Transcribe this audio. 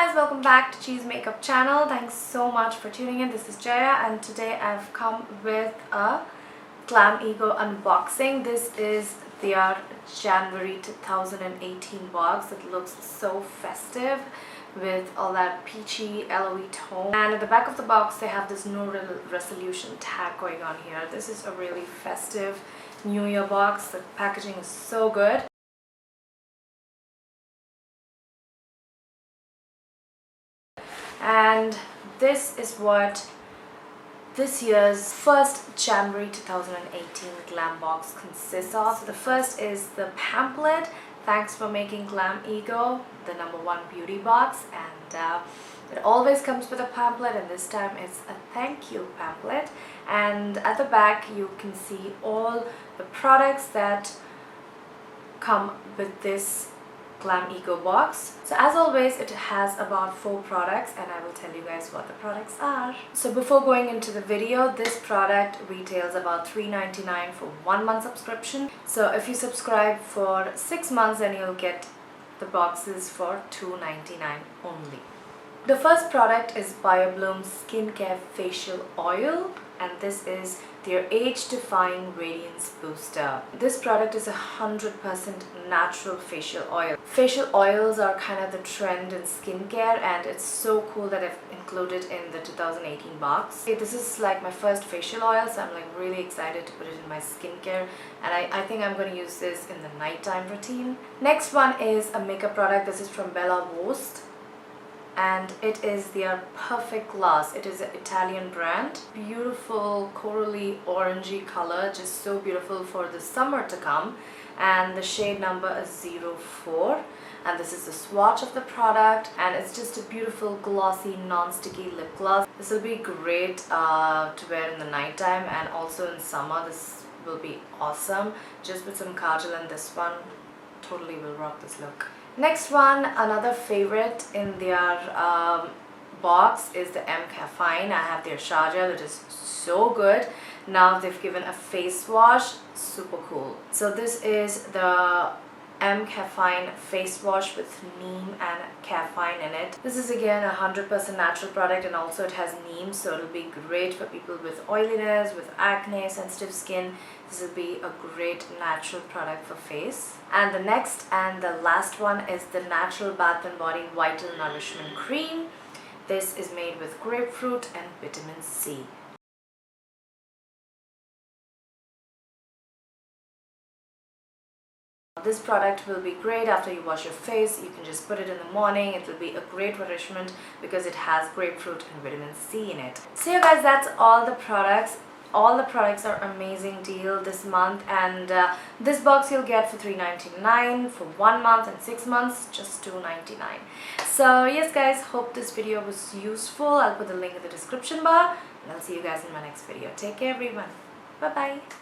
guys, welcome back to CheezzMakeup channel. Thanks so much for tuning in. This is Jaya and today I've come with a GlamEgo unboxing. This is their January 2018 box. It looks so festive with all that peachy LOE tone, and at the back of the box they have this no resolution tag going on here. This is a really festive New Year box. The packaging is so good. And this is what this year's first January 2018 glam box consists of. So the first is the pamphlet. Thanks for making GlamEgo the #1 beauty box, and it always comes with a pamphlet, and this time it's a thank you pamphlet. And at the back you can see all the products that come with this GlamEgo box. So as always, it has about 4 products and I will tell you guys what the products are. So before going into the video, this product retails about $3.99 for 1 month subscription. So if you subscribe for 6 months, then you'll get the boxes for $2.99 only. The first product is BioBloom Skincare Facial Oil, and this is their age-defying radiance booster. This product is 100% natural facial oil. Facial oils are kind of the trend in skincare, and it's so cool that I've included in the 2018 box. This is like my first facial oil, so I'm like really excited to put it in my skincare, and I think I'm going to use this in the nighttime routine. Next one is a makeup product. This is from Bella Vost, and it is their Perfect Gloss. It is an Italian brand. Beautiful corally orangey color, just so beautiful for the summer to come, and the shade number is 04, and this is the swatch of the product, and it's just a beautiful glossy non-sticky lip gloss. This will be great to wear in the nighttime, and also in summer this will be awesome. Just with some kajal, and this one totally will rock this look. Next one, another favorite in their box is the M Caffeine. I have their shower gel. It is so good. Now they've given a face wash, super cool. So this is the M Caffeine face wash with neem and caffeine in it. This is again a 100% natural product, and also it has neem, so it'll be great for people with oiliness, with acne, sensitive skin. This will be a great natural product for face. And the next and the last one is the Natural Bath and Body Vital Nourishment Cream. This is made with grapefruit and vitamin C. This product will be great after you wash your face. You can just put it in the morning. It will be a great nourishment because it has grapefruit and vitamin C in it. So yeah guys, that's all the products. All the products are amazing deal this month, and this box you'll get for $3.99 for 1 month, and 6 months just $2.99. So yes guys, hope this video was useful. I'll put the link in the description bar, and I'll see you guys in my next video. Take care everyone. Bye bye.